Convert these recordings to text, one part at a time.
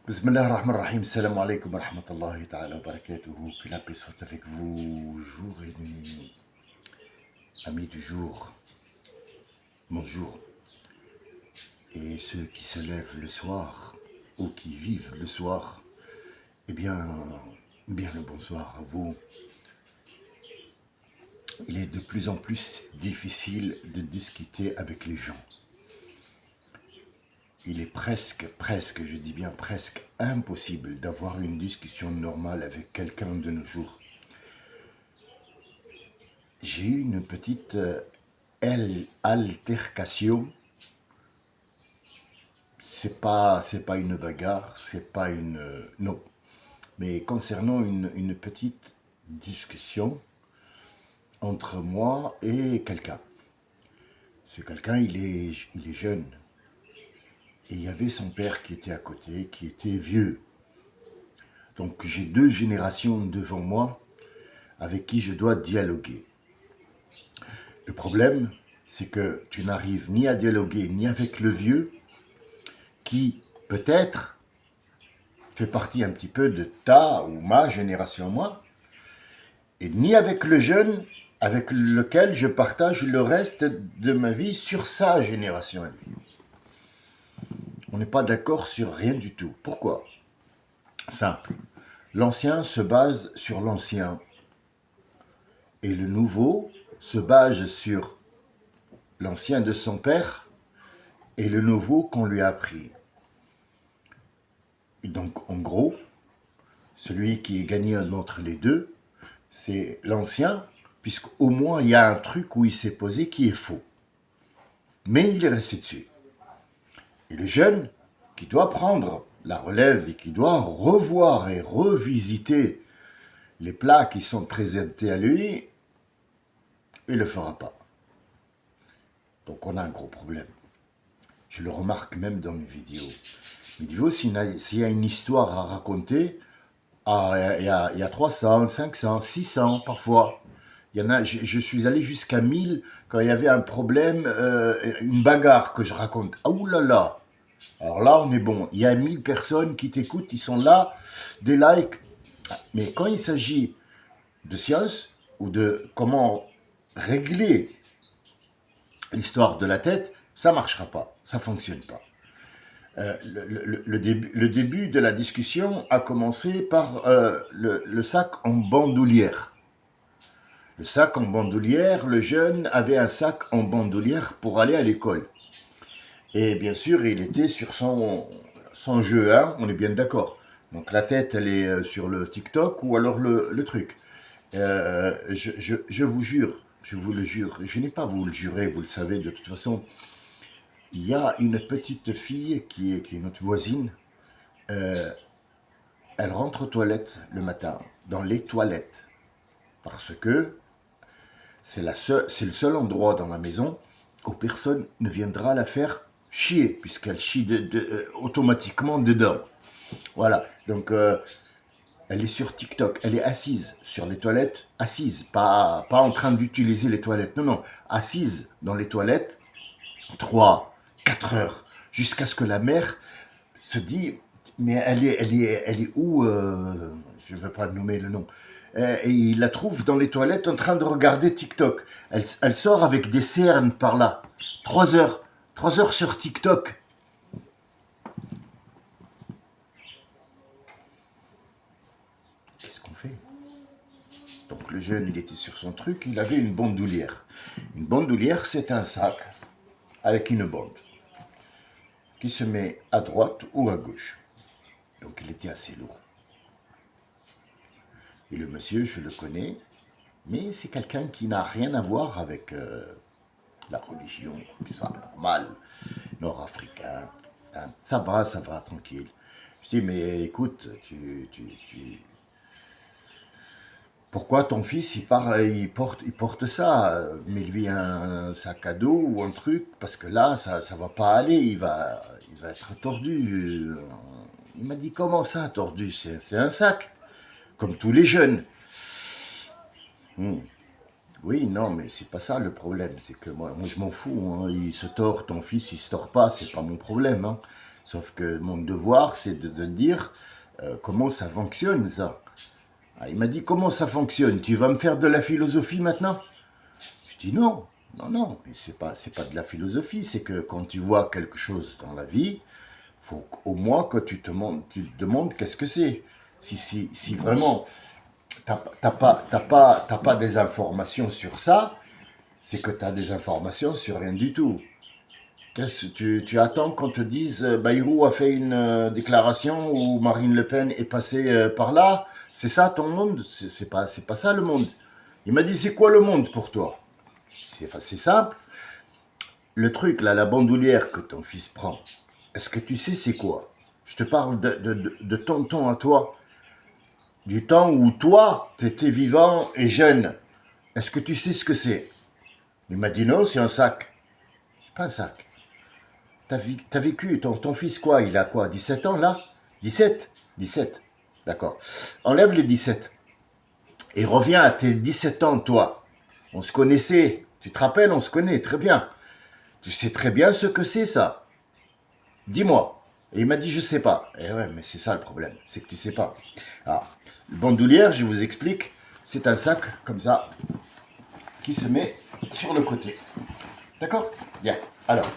Bismillah ar-Rahman ar-Rahim, salam alaikum wa rahmatullahi ta'ala wa barakatuhu, que la paix soit avec vous, jour et nuit, amis du jour, bonjour, et ceux qui se lèvent le soir, ou qui vivent le soir, eh bien le bonsoir à vous. Il est de plus en plus difficile de discuter avec les gens. Il est presque, je dis bien presque impossible d'avoir une discussion normale avec quelqu'un de nos jours. J'ai eu une petite altercation. C'est pas une bagarre, c'est pas une non. Mais concernant une petite discussion entre moi et quelqu'un. Ce quelqu'un, il est jeune. Et il y avait son père qui était à côté, qui était vieux. Donc j'ai deux générations devant moi avec qui je dois dialoguer. Le problème, c'est que tu n'arrives ni à dialoguer ni avec le vieux, qui peut-être fait partie un petit peu de ta ou ma génération, moi, et ni avec le jeune avec lequel je partage le reste de ma vie sur sa génération à lui. On n'est pas d'accord sur rien du tout. Pourquoi? Simple. L'ancien se base sur l'ancien et le nouveau se base sur l'ancien de son père et le nouveau qu'on lui a appris. Et donc, en gros, celui qui est gagnant entre les deux, c'est l'ancien, puisqu'au moins il y a un truc où il s'est posé qui est faux. Mais il est resté dessus. Et le jeune, qui doit prendre la relève et qui doit revoir et revisiter les plats qui sont présentés à lui, il ne le fera pas. Donc on a un gros problème. Je le remarque même dans mes vidéos. Mes vidéos, s'il y a une histoire à raconter, il y a 300, 500, 600 parfois. Il y en a, je suis allé jusqu'à 1000 quand il y avait un problème, une bagarre que je raconte. Ah oulala! Alors là, on est bon. Il y a 1000 personnes qui t'écoutent, ils sont là, des likes. Mais quand il s'agit de science ou de comment régler l'histoire de la tête, ça ne marchera pas, ça ne fonctionne pas. Le début de la discussion a commencé par le sac en bandoulière. Le sac en bandoulière, le jeune avait un sac en bandoulière pour aller à l'école. Et bien sûr, il était sur son jeu, hein, on est bien d'accord. Donc la tête, elle est sur le TikTok ou alors le truc. Je vous jure, je vous le jure, je n'ai pas à vous le jurer, vous le savez de toute façon. Il y a une petite fille qui est notre voisine. euh, Elle rentre aux toilettes le matin, dans les toilettes, parce que c'est le seul endroit dans la maison où personne ne viendra la faire chier, puisqu'elle chie automatiquement dedans. Voilà, donc elle est sur TikTok, elle est assise sur les toilettes, assise, pas en train d'utiliser les toilettes, non, non, assise dans les toilettes, 3, 4 heures, jusqu'à ce que la mère se dit, mais elle est où je ne veux pas nommer le nom. Et il la trouve dans les toilettes en train de regarder TikTok. Elle sort avec des cernes par là. 3 heures. 3 heures sur TikTok. Qu'est-ce qu'on fait? Donc le jeune, il était sur son truc, il avait une bandoulière. Une bandoulière, c'est un sac avec une bande qui se met à droite ou à gauche. Donc il était assez lourd. Et le monsieur, je le connais, mais c'est quelqu'un qui n'a rien à voir avec la religion, qui soit normal, nord-africain. Hein. Ça va, tranquille. Je dis, mais écoute, pourquoi ton fils, il porte ça? Mets-lui un sac à dos ou un truc, parce que là, ça va pas aller, il va être tordu. Il m'a dit, comment ça, tordu? C'est un sac, comme tous les jeunes. Hmm. Oui, non, mais c'est pas ça le problème. C'est que moi je m'en fous. Hein. Il se tord, ton fils, il se tord pas, c'est pas mon problème. Hein. Sauf que mon devoir, c'est de dire comment ça fonctionne, ça. Ah, il m'a dit, comment ça fonctionne? Tu vas me faire de la philosophie maintenant? Je dis non, non, non, c'est pas de la philosophie, c'est que quand tu vois quelque chose dans la vie, faut au moins que tu te demandes qu'est-ce que c'est. Si vraiment t'as pas des informations sur ça, c'est que tu as des informations sur rien du tout. Tu attends qu'on te dise Bayrou a fait une déclaration ou Marine Le Pen est passée par là? C'est ça ton monde? C'est pas ça le monde. Il m'a dit c'est quoi le monde pour toi? C'est simple. Le truc là, la bandoulière que ton fils prend, est-ce que tu sais c'est quoi? Je te parle de ton temps à toi, du temps où toi, tu étais vivant et jeune. Est-ce que tu sais ce que c'est? Il m'a dit non, c'est un sac. C'est pas un sac. T'as vécu, ton fils quoi? Il a quoi? 17 ans là? 17. 17. D'accord. Enlève les 17. Et reviens à tes 17 ans, toi. On se connaissait. Tu te rappelles, on se connaît très bien. Tu sais très bien ce que c'est ça. Dis-moi. Et il m'a dit, je sais pas. Et ouais, mais c'est ça le problème, c'est que tu sais pas. Alors, le bandoulière, je vous explique, c'est un sac comme ça qui se met sur le côté. D'accord? Bien. Alors,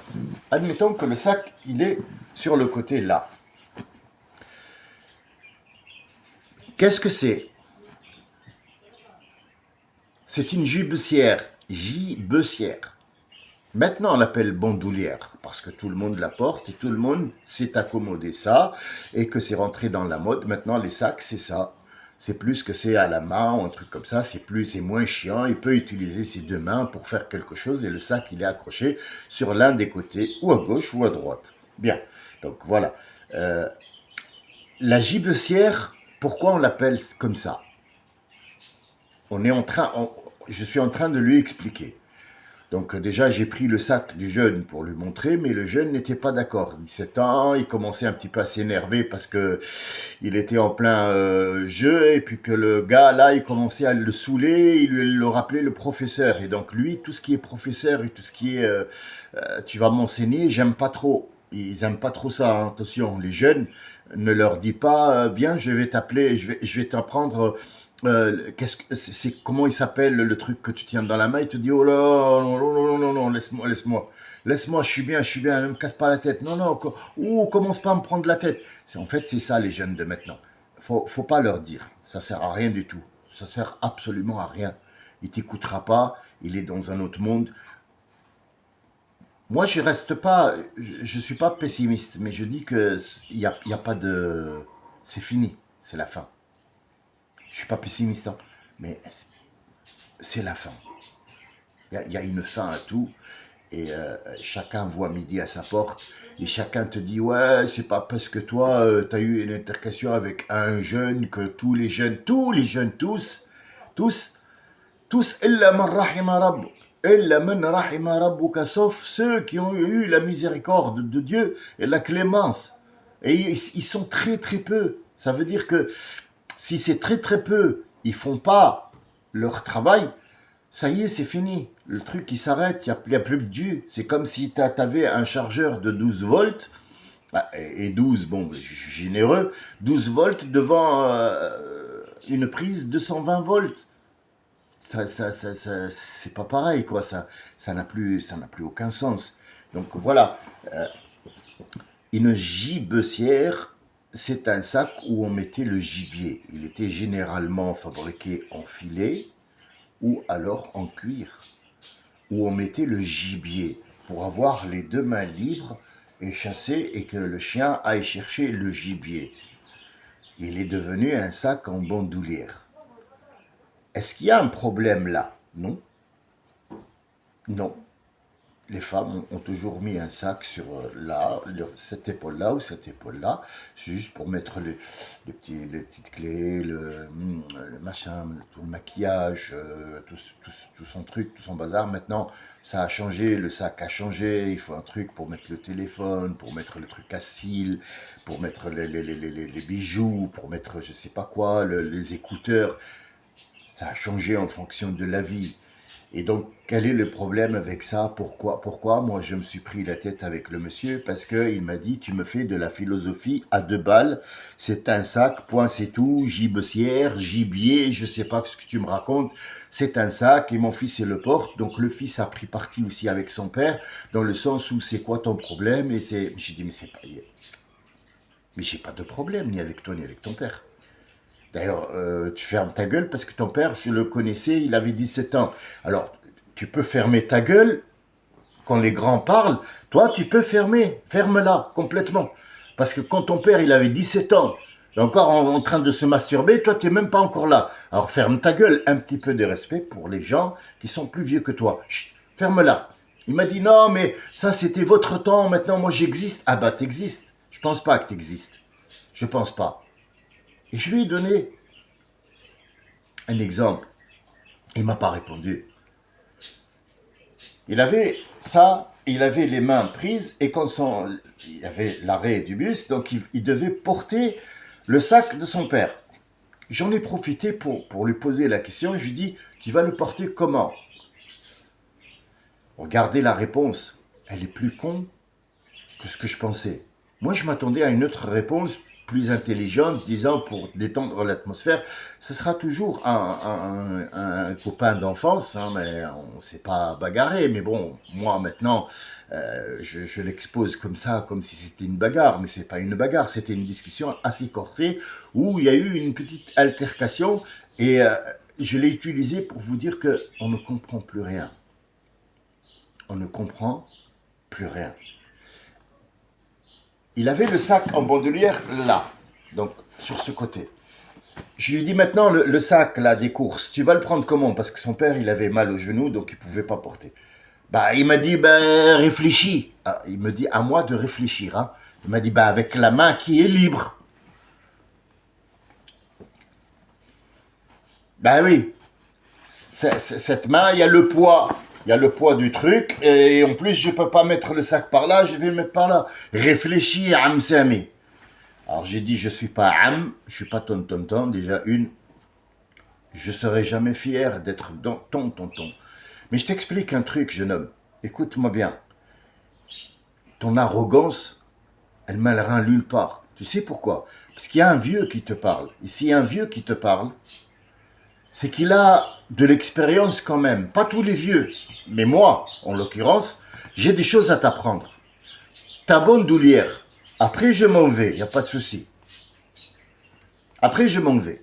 admettons que le sac, il est sur le côté là. Qu'est-ce que c'est? C'est une gibecière. Gibecière. Maintenant, on l'appelle bandoulière parce que tout le monde la porte et tout le monde s'est accommodé ça et que c'est rentré dans la mode. Maintenant, les sacs, c'est ça. C'est plus que c'est à la main ou un truc comme ça. C'est moins chiant. Il peut utiliser ses deux mains pour faire quelque chose et le sac, il est accroché sur l'un des côtés ou à gauche ou à droite. Bien. Donc voilà. La gibecière, pourquoi on l'appelle comme ça? Je suis en train de lui expliquer. Donc déjà, j'ai pris le sac du jeune pour lui montrer, mais le jeune n'était pas d'accord. 17 ans, il commençait un petit peu à s'énerver parce que il était en plein jeu, et puis que le gars, là, il commençait à le saouler, il lui le rappelait le professeur. Et donc lui, tout ce qui est professeur et tout ce qui est tu vas m'enseigner, j'aime pas trop. Ils aiment pas trop ça, hein. Attention, les jeunes, ne leur dis pas, viens, je vais t'appeler, je vais t'apprendre comment il s'appelle le truc que tu tiens dans la main? Il te dit oh là, non, non, non, non, non, laisse-moi, je suis bien, ne me casse pas la tête. Non, non, commence pas à me prendre la tête. En fait, c'est ça les jeunes de maintenant. Faut pas leur dire, ça sert à rien du tout. Ça sert absolument à rien. Il t'écoutera pas, il est dans un autre monde. Moi, je reste pas, je suis pas pessimiste, mais je dis que il y a pas de, c'est fini, c'est la fin. Je suis pas pessimiste, hein, mais c'est la fin. Il y a une fin à tout. Et chacun voit midi à sa porte. Et chacun te dit, ouais, c'est pas parce que toi, tu as eu une altercation avec un jeune que tous les jeunes, tous, illa man rahima rabbuk. Illa man rahima rabbuka, sauf ceux qui ont eu la miséricorde de Dieu et la clémence. Et ils sont très très peu. Ça veut dire que si c'est très très peu, ils font pas leur travail, ça y est, c'est fini. Le truc, il s'arrête, il n'y a plus de Dieu. C'est comme si tu avais un chargeur de 12 volts, et 12, bon, je suis généreux, 12 volts devant une prise de 120 volts. C'est pas pareil, quoi. Ça n'a plus aucun sens. Donc voilà, une gibecière, c'est un sac où on mettait le gibier. Il était généralement fabriqué en filet ou alors en cuir, où on mettait le gibier pour avoir les deux mains libres et chasser et que le chien aille chercher le gibier. Il est devenu un sac en bandoulière. Est-ce qu'il y a un problème là? Non. Non. Les femmes ont toujours mis un sac sur là, cette épaule-là ou cette épaule-là, juste pour mettre les petites clés, le machin, tout le maquillage, tout son truc, tout son bazar. Maintenant, ça a changé, le sac a changé, il faut un truc pour mettre le téléphone, pour mettre le truc à cils, pour mettre les bijoux, pour mettre je sais pas quoi, les écouteurs. Ça a changé en fonction de la vie. Et donc, quel est le problème avec ça? Pourquoi moi je me suis pris la tête avec le monsieur? Parce qu'il m'a dit, tu me fais de la philosophie à 2 balles, c'est un sac, point c'est tout, gibecière, gibier, je sais pas ce que tu me racontes, c'est un sac et mon fils il le porte. Donc le fils a pris parti aussi avec son père, dans le sens où c'est quoi ton problème? Et j'ai dit, mais j'ai pas de problème, ni avec toi, ni avec ton père. D'ailleurs, tu fermes ta gueule parce que ton père, je le connaissais, il avait 17 ans. Alors, tu peux fermer ta gueule quand les grands parlent. Toi, tu peux fermer. Ferme-la complètement. Parce que quand ton père, il avait 17 ans, et encore en train de se masturber, toi, tu n'es même pas encore là. Alors, ferme ta gueule. Un petit peu de respect pour les gens qui sont plus vieux que toi. Chut, ferme-la. Il m'a dit, non, mais ça, c'était votre temps. Maintenant, moi, j'existe. Ah bah, t'existes. Je pense pas que t'existes. Je pense pas. Et je lui ai donné un exemple. Il m'a pas répondu. Il avait ça, il avait les mains prises et il avait l'arrêt du bus, donc il devait porter le sac de son père. J'en ai profité pour lui poser la question et je lui dis, tu vas le porter comment? Regardez la réponse, elle est plus con que ce que je pensais. Moi, je m'attendais à une autre réponse plus intelligente, disant pour détendre l'atmosphère, ce sera toujours un copain d'enfance, hein, mais on ne s'est pas bagarré. Mais bon, moi maintenant, je l'expose comme ça, comme si c'était une bagarre, mais c'est pas une bagarre, c'était une discussion assez corsée où il y a eu une petite altercation et je l'ai utilisé pour vous dire que on ne comprend plus rien. On ne comprend plus rien. Il avait le sac en bandoulière là, donc sur ce côté. Je lui ai dit maintenant le sac là des courses, tu vas le prendre comment? Parce que son père il avait mal au genou donc il pouvait pas porter. Bah il m'a dit bah réfléchis. Ah, il me dit à moi de réfléchir. Hein. Il m'a dit bah avec la main qui est libre. Bah oui, cette main il y a le poids. Il y a le poids du truc et en plus je peux pas mettre le sac par là, je vais le mettre par là. Réfléchis à Amsami. Alors j'ai dit, je suis pas âme, je suis pas ton tonton, déjà je serai jamais fier d'être ton tonton. Mais je t'explique un truc, jeune homme. Écoute-moi bien. Ton arrogance, elle mènera nulle part. Tu sais pourquoi? Parce qu'il y a un vieux qui te parle. Et s'il y a un vieux qui te parle, c'est qu'il a de l'expérience quand même. Pas tous les vieux, mais moi, en l'occurrence, j'ai des choses à t'apprendre. Ta bonne doulière. Après, je m'en vais, il n'y a pas de souci. Après, je m'en vais.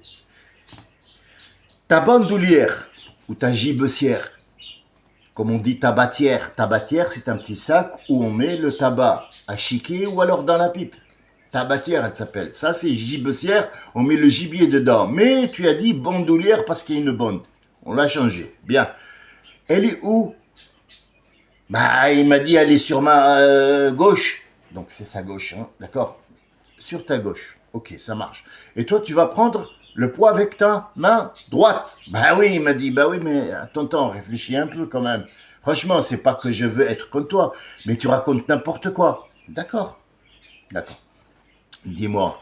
Ta bandoulière ou ta gibecière, comme on dit tabatière. Tabatière, c'est un petit sac où on met le tabac à chiquer ou alors dans la pipe. Tabatière, elle s'appelle. Ça, c'est gibecière, on met le gibier dedans. Mais tu as dit bandoulière parce qu'il y a une bande. On l'a changé. Bien. Elle est où? Bah, il m'a dit, elle est sur ma gauche. Donc, c'est sa gauche, hein, d'accord? Sur ta gauche. Ok, ça marche. Et toi, tu vas prendre le poids avec ta main droite. Bah oui, il m'a dit, bah oui, mais attends, réfléchis un peu quand même. Franchement, c'est pas que je veux être comme toi, mais tu racontes n'importe quoi. D'accord. Dis-moi,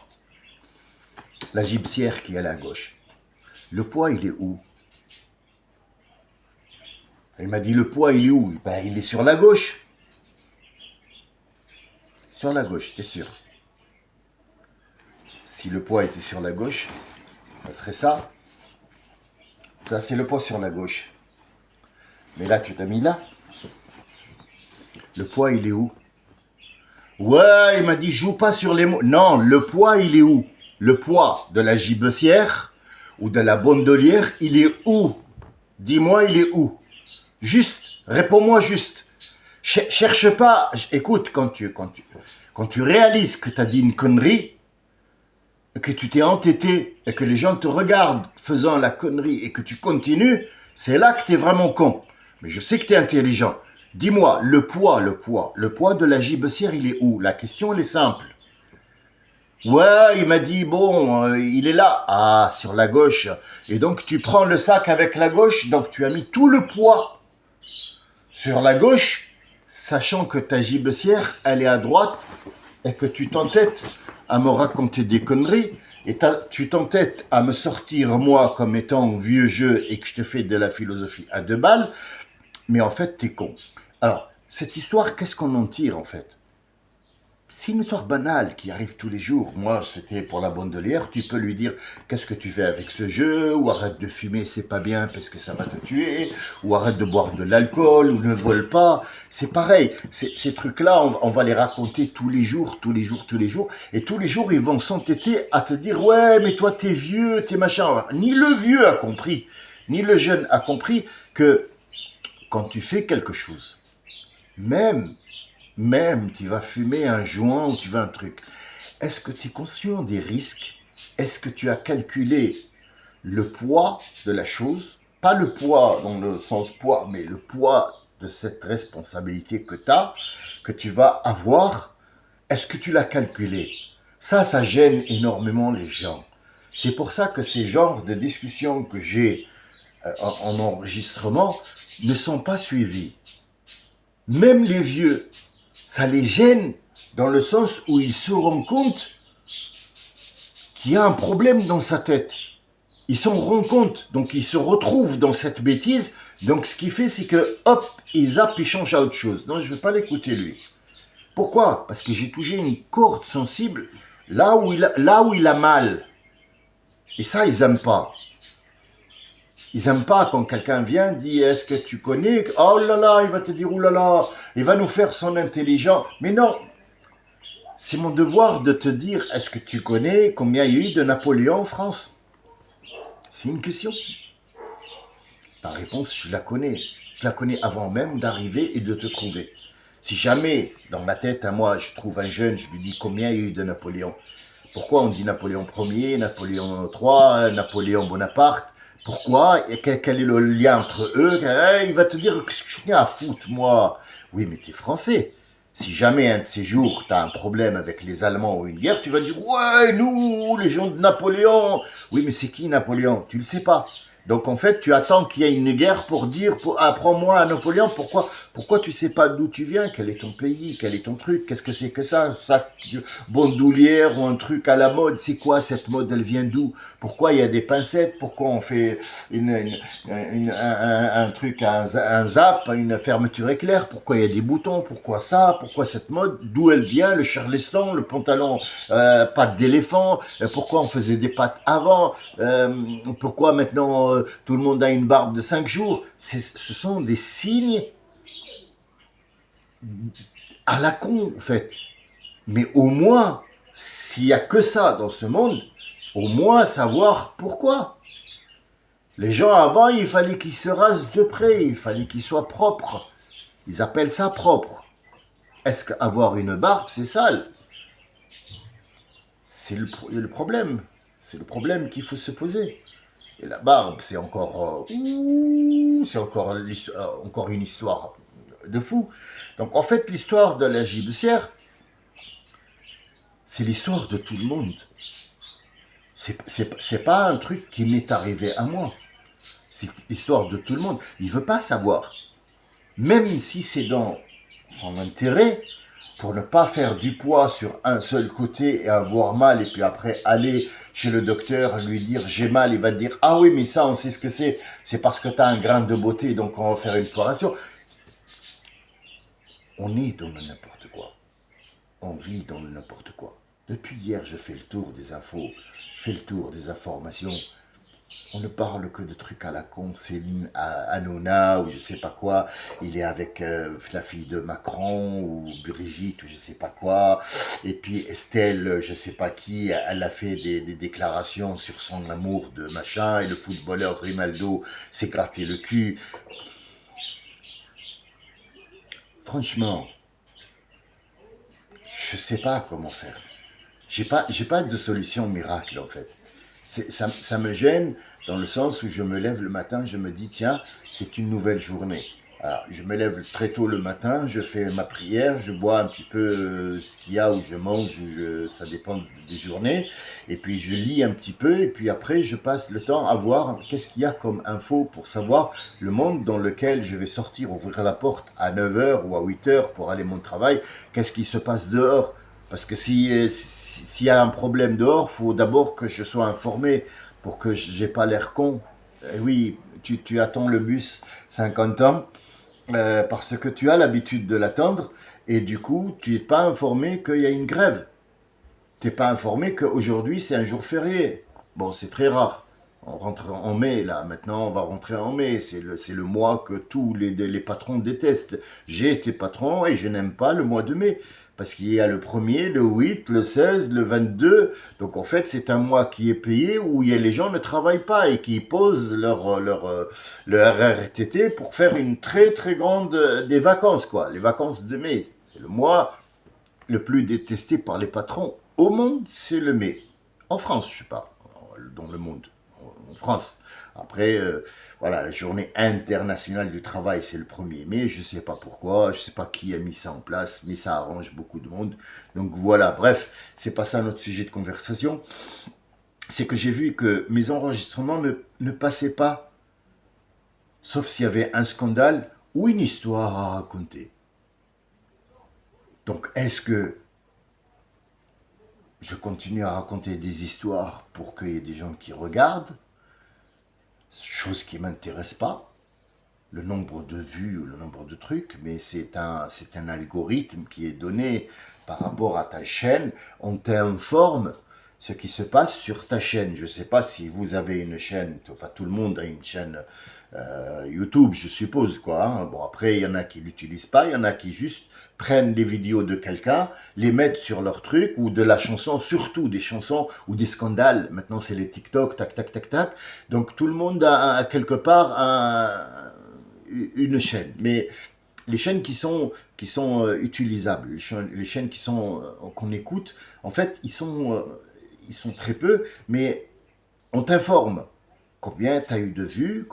la gibecière qui est à la gauche, le poids, il est où? Il m'a dit, le poids, il est où? Ben, il est sur la gauche. Sur la gauche, t'es sûr? Si le poids était sur la gauche, ça serait ça. Ça, c'est le poids sur la gauche. Mais là, tu t'as mis là. Le poids, il est où? Ouais, il m'a dit, joue pas sur les mots. Non, le poids, il est où? Le poids de la gibecière ou de la bandolière, il est où? Dis-moi, il est où? Juste, réponds-moi juste. Cherche pas. Écoute, quand tu réalises que tu as dit une connerie, que tu t'es entêté et que les gens te regardent faisant la connerie et que tu continues, c'est là que tu es vraiment con. Mais je sais que tu es intelligent. Dis-moi, le poids de la gibecière, il est où? La question, elle est simple. Ouais, il m'a dit, bon, il est là. Ah, sur la gauche. Et donc, tu prends le sac avec la gauche, donc tu as mis tout le poids sur la gauche, sachant que ta gibecière, elle est à droite et que tu t'entêtes à me raconter des conneries. Et tu t'entêtes à me sortir, moi, comme étant vieux jeu et que je te fais de la philosophie à 2 balles, mais en fait, t'es con. Alors, cette histoire, qu'est-ce qu'on en tire, en fait? C'est une histoire banale qui arrive tous les jours. Moi, c'était pour la bandolière. Tu peux lui dire qu'est-ce que tu fais avec ce jeu, ou arrête de fumer, c'est pas bien parce que ça va te tuer, ou arrête de boire de l'alcool, ou ne vole pas. C'est pareil. Ces trucs-là, on va les raconter tous les jours, tous les jours, tous les jours. Et tous les jours, ils vont s'entêter à te dire ouais, mais toi, t'es vieux, t'es machin. Ni le vieux a compris, ni le jeune a compris que quand tu fais quelque chose, même tu vas fumer un joint ou tu vas un truc. Est-ce que tu es conscient des risques? Est-ce que tu as calculé le poids de la chose? Pas le poids dans le sens poids, mais le poids de cette responsabilité que tu vas avoir. Est-ce que tu l'as calculé? Ça gêne énormément les gens. C'est pour ça que ces genres de discussions que j'ai en enregistrement ne sont pas suivis. Même les vieux, ça les gêne dans le sens où ils se rendent compte qu'il y a un problème dans sa tête. Ils s'en rendent compte, donc ils se retrouvent dans cette bêtise. Donc ce qu'il fait, c'est que hop, ils zappent, ils changent à autre chose. Non, je ne vais pas l'écouter lui. Pourquoi? Parce que j'ai touché une corde sensible là où il a mal. Et ça, ils n'aiment pas. Ils n'aiment pas quand quelqu'un vient, dit est-ce que tu connais? Oh là là, il va te dire oh là là, il va nous faire son intelligent. Mais non, c'est mon devoir de te dire est-ce que tu connais combien il y a eu de Napoléon en France? C'est une question. Ta réponse, je la connais. Je la connais avant même d'arriver et de te trouver. Si jamais, dans ma tête à moi, je trouve un jeune, je lui dis combien il y a eu de Napoléon. Pourquoi on dit Napoléon Ier, Napoléon III, Napoléon Bonaparte? Pourquoi? Et quel est le lien entre eux? Il va te dire, qu'est-ce que je viens à foutre, moi? Oui, mais t'es français. Si jamais un de ces jours, t'as un problème avec les Allemands ou une guerre, tu vas dire, ouais, nous, les gens de Napoléon. Oui, mais c'est qui Napoléon? Tu le sais pas. Donc en fait, tu attends qu'il y ait une guerre pour dire, apprends-moi à Napoléon, pourquoi tu sais pas d'où tu viens, quel est ton pays, quel est ton truc, qu'est-ce que c'est que ça, bandoulière ou un truc à la mode, c'est quoi cette mode, elle vient d'où? Pourquoi il y a des pincettes? Pourquoi on fait un truc, un zap, une fermeture éclair? Pourquoi il y a des boutons? Pourquoi ça? Pourquoi cette mode? D'où elle vient? Le charleston, le pantalon pattes d'éléphant? Pourquoi on faisait des pattes avant? Pourquoi maintenant tout le monde a une barbe de 5 jours? Ce sont des signes à la con, en fait. Mais au moins, s'il n'y a que ça dans ce monde, au moins savoir pourquoi. Les gens avant, il fallait qu'ils se rasent de près, il fallait qu'ils soient propres. Ils appellent ça propre. Est-ce qu'avoir une barbe, c'est sale? C'est le problème. C'est le problème qu'il faut se poser. Et la barbe, c'est encore, encore une histoire de fou. Donc en fait, l'histoire de la gibecière, c'est l'histoire de tout le monde. C'est pas un truc qui m'est arrivé à moi. C'est l'histoire de tout le monde. Il veut pas savoir. Même si c'est dans son intérêt, pour ne pas faire du poids sur un seul côté et avoir mal, et puis après aller chez le docteur, lui dire j'ai mal, il va te dire ah oui, mais ça on sait ce que c'est parce que tu as un grain de beauté, donc on va faire une opération. On est dans le n'importe quoi. On vit dans le n'importe quoi. Depuis hier, je fais le tour des infos, je fais le tour des informations. On ne parle que de trucs à la con. Céline Hanouna ou je sais pas quoi. Il est avec la fille de Macron ou Brigitte ou je sais pas quoi. Et puis Estelle, je sais pas qui, elle a fait des déclarations sur son amour de machin. Et le footballeur Ronaldo s'est gratté le cul. Franchement, je sais pas comment faire. J'ai pas de solution miracle en fait. Ça me gêne dans le sens où je me lève le matin, je me dis tiens, c'est une nouvelle journée. Alors, je me lève très tôt le matin, je fais ma prière, je bois un petit peu ce qu'il y a, ou je mange, ça dépend des journées, et puis je lis un petit peu, et puis après je passe le temps à voir qu'est-ce qu'il y a comme info pour savoir le monde dans lequel je vais sortir, ouvrir la porte à 9 heures ou à 8 heures pour aller à mon travail, qu'est-ce qui se passe dehors. Parce que s'il y a un problème dehors, il faut d'abord que je sois informé pour que j'ai pas l'air con. Et oui, tu attends le bus 50 ans parce que tu as l'habitude de l'attendre et du coup, tu n'es pas informé qu'il y a une grève. Tu n'es pas informé qu'aujourd'hui, c'est un jour férié. Bon, c'est très rare. On rentre en mai, là. Maintenant, on va rentrer en mai. C'est le mois que tous les patrons détestent. J'ai été patron et je n'aime pas le mois de mai. Parce qu'il y a le 1er, le 8, le 16, le 22. Donc, en fait, c'est un mois qui est payé où les gens ne travaillent pas et qui posent leur RRTT pour faire une très, très grande des vacances, quoi. Les vacances de mai. C'est le mois le plus détesté par les patrons au monde, c'est le mai. En France, je sais pas, dans le monde, en France. Après, voilà, la journée internationale du travail, c'est le 1er mai. Je sais pas pourquoi, je sais pas qui a mis ça en place, mais ça arrange beaucoup de monde. Donc voilà, bref, c'est pas ça notre sujet de conversation. C'est que j'ai vu que mes enregistrements ne passaient pas, sauf s'il y avait un scandale ou une histoire à raconter. Donc est-ce que je continue à raconter des histoires pour qu'il y ait des gens qui regardent, chose qui ne m'intéresse pas, le nombre de vues, le nombre de trucs, mais c'est un algorithme qui est donné par rapport à ta chaîne, on t'informe ce qui se passe sur ta chaîne. Je ne sais pas si vous avez une chaîne, enfin tout le monde a une chaîne YouTube, je suppose, quoi. Hein. Bon, après, il y en a qui l'utilisent pas, il y en a qui juste prennent les vidéos de quelqu'un, les mettent sur leur truc, ou de la chanson, surtout des chansons, ou des scandales. Maintenant, c'est les TikTok, tac, tac, tac, tac. Donc, tout le monde a quelque part une chaîne. Mais les chaînes qui sont utilisables, les chaînes qu'on écoute, en fait, ils sont très peu, mais on t'informe. Combien tu as eu de vues,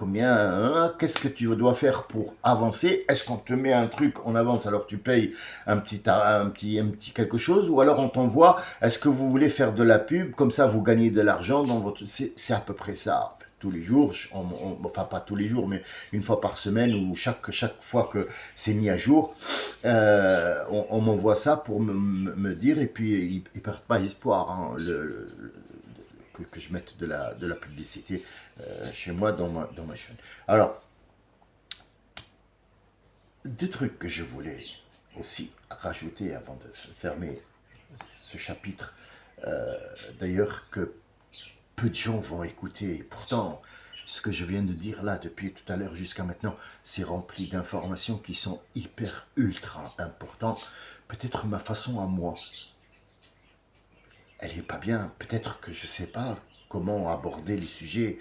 qu'est-ce que tu dois faire pour avancer? Est-ce qu'on te met un truc en avance alors tu payes un petit quelque chose, ou alors on t'envoie, est-ce que vous voulez faire de la pub, comme ça vous gagnez de l'argent dans votre... C'est à peu près ça. Tous les jours, enfin pas tous les jours, mais une fois par semaine ou chaque fois que c'est mis à jour, on m'envoie ça pour me dire, et puis ils perdent pas espoir, hein, que je mette de la publicité chez moi dans ma chaîne. Alors, des trucs que je voulais aussi rajouter avant de fermer ce chapitre, d'ailleurs que peu de gens vont écouter, et pourtant ce que je viens de dire là depuis tout à l'heure jusqu'à maintenant, c'est rempli d'informations qui sont hyper ultra importantes. Peut-être ma façon à moi, elle est pas bien. Peut-être que je sais pas comment aborder les sujets.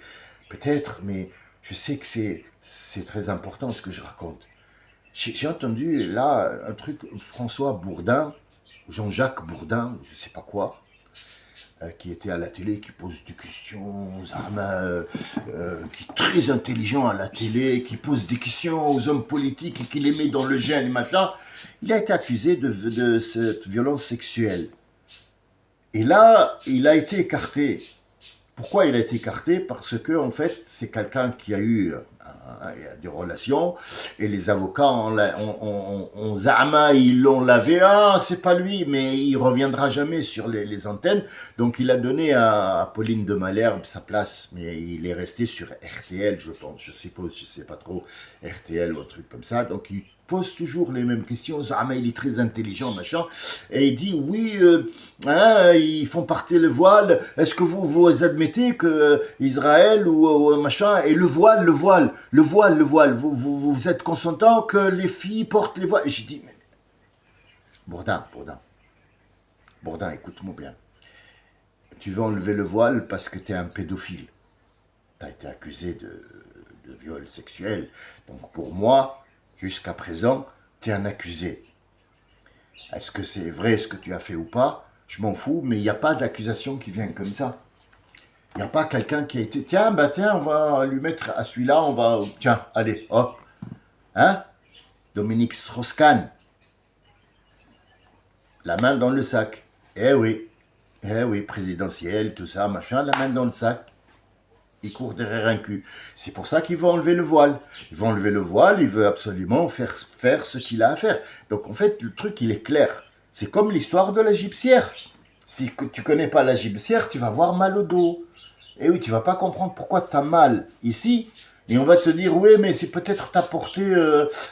Peut-être, mais je sais que c'est très important ce que je raconte. J'ai entendu là un truc, François Bourdin, Jean-Jacques Bourdin, je sais pas quoi, qui était à la télé, qui pose des questions aux armes, qui est très intelligent à la télé, qui pose des questions aux hommes politiques et qui les met dans le gène et machin. Il a été accusé de cette violence sexuelle. Et là, il a été écarté. Pourquoi il a été écarté? Parce que, en fait, c'est quelqu'un qui a eu des relations, et les avocats ont zama, ils l'ont lavé. Ah, c'est pas lui, mais il reviendra jamais sur les antennes. Donc, il a donné à Pauline de Malherbe sa place, mais il est resté sur RTL, je pense, je suppose, je sais pas trop, RTL ou un truc comme ça. Donc, il pose toujours les mêmes questions. Zama, il est très intelligent, machin, et il dit oui, hein, ils font partir le voile. Est-ce que vous admettez que Israël ou machin, et le voile, vous êtes consentant que les filles portent les voiles? Et je dis, mais Bourdin, écoute-moi bien. Tu veux enlever le voile parce que tu es un pédophile. Tu as été accusé de viol sexuel. Donc pour moi, jusqu'à présent, tu es un accusé. Est-ce que c'est vrai ce que tu as fait ou pas? Je m'en fous, mais il n'y a pas d'accusation qui vient comme ça. Il n'y a pas quelqu'un qui a été... Tiens, on va lui mettre à celui-là, on va... Tiens, allez, hop. Hein? Dominique Strauss-Kahn. La main dans le sac. Eh oui, présidentiel, tout ça, machin, la main dans le sac. Il court derrière un cul. C'est pour ça qu'ils vont enlever le voile. Ils vont enlever le voile, il veut absolument faire ce qu'il a à faire. Donc en fait, le truc, il est clair. C'est comme l'histoire de la gypsière. Si tu connais pas la gypsière, tu vas avoir mal au dos. Et oui, tu vas pas comprendre pourquoi tu as mal ici. Et on va te dire, oui, mais c'est peut-être t'as porté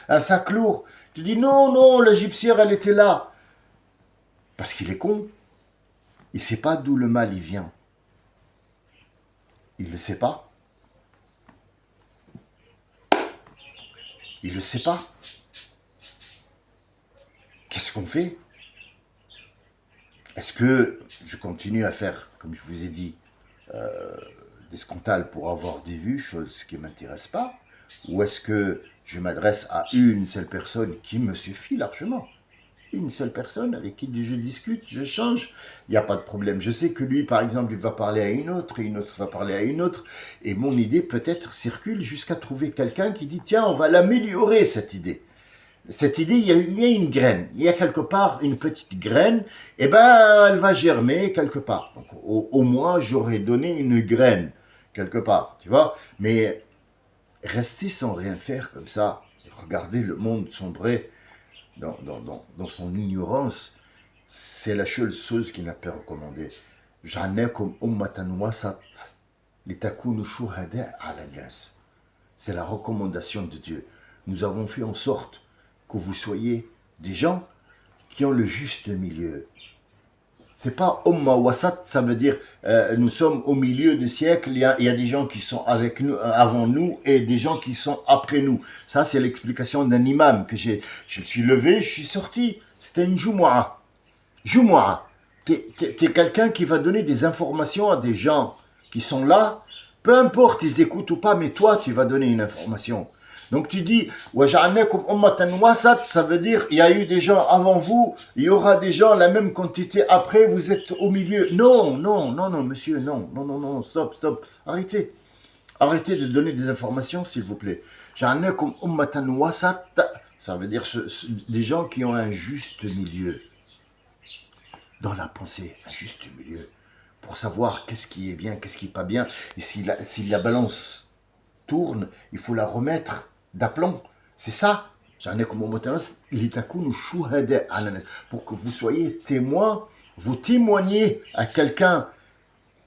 un sac lourd. Tu dis, non, non, la gypsière, elle était là. Parce qu'il est con. Il sait pas d'où le mal il vient. Il le sait pas. Il le sait pas. Qu'est-ce qu'on fait? Est-ce que je continue à faire, comme je vous ai dit, des scandales pour avoir des vues, chose qui ne m'intéresse pas? Ou est-ce que je m'adresse à une seule personne qui me suffit largement? Une seule personne avec qui je discute, je change, il n'y a pas de problème. Je sais que lui, par exemple, il va parler à une autre, et une autre va parler à une autre, et mon idée peut-être circule jusqu'à trouver quelqu'un qui dit, tiens, on va l'améliorer, cette idée. Cette idée, il y a une graine, il y a quelque part une petite graine, et ben elle va germer quelque part. Donc au moins j'aurais donné une graine quelque part, tu vois. Mais rester sans rien faire comme ça, regarder le monde sombrer dans son ignorance, c'est la seule chose qui n'a pas recommandé. Ja'alnakum ummatan wasat litakunu shuhada ala nas. C'est la recommandation de Dieu. Nous avons fait en sorte que vous soyez des gens qui ont le juste milieu. C'est pas Umma Wasat, ça veut dire nous sommes au milieu du siècle, il y a des gens qui sont avec nous, avant nous et des gens qui sont après nous. Ça, c'est l'explication d'un imam que j'ai. Je me suis levé, je suis sorti. C'était une Jumu'ah. Jumu'ah. T'es quelqu'un qui va donner des informations à des gens qui sont là, peu importe ils écoutent ou pas, mais toi, tu vas donner une information. Donc tu dis, waja'alnakum ummatan wasat, ça veut dire, il y a eu des gens avant vous, il y aura des gens la même quantité après, vous êtes au milieu. Non, non, non, non, monsieur, non, non, non, non, stop, stop, arrêtez. Arrêtez de donner des informations, s'il vous plaît. Ja'alnakum ummatan wasat, ça veut dire des gens qui ont un juste milieu dans la pensée, un juste milieu, pour savoir qu'est-ce qui est bien, qu'est-ce qui n'est pas bien. Et si la balance tourne, il faut la remettre d'aplomb. C'est ça. Pour que vous soyez témoin, vous témoignez à quelqu'un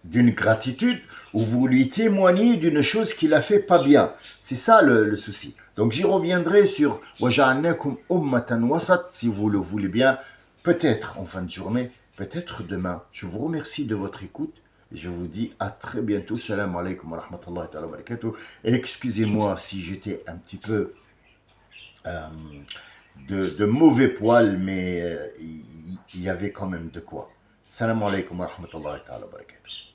d'une gratitude ou vous lui témoignez d'une chose qu'il a fait pas bien. C'est ça le souci. Donc j'y reviendrai sur waja'alnakum ummatan wasat si vous le voulez bien, peut-être en fin de journée, peut-être demain. Je vous remercie de votre écoute. Je vous dis à très bientôt. Salam alaikum wa rahmatullahi wa barakatuh. Excusez-moi si j'étais un petit peu de mauvais poil, mais il y avait quand même de quoi. Salam alaikum wa rahmatullahi wa barakatuh.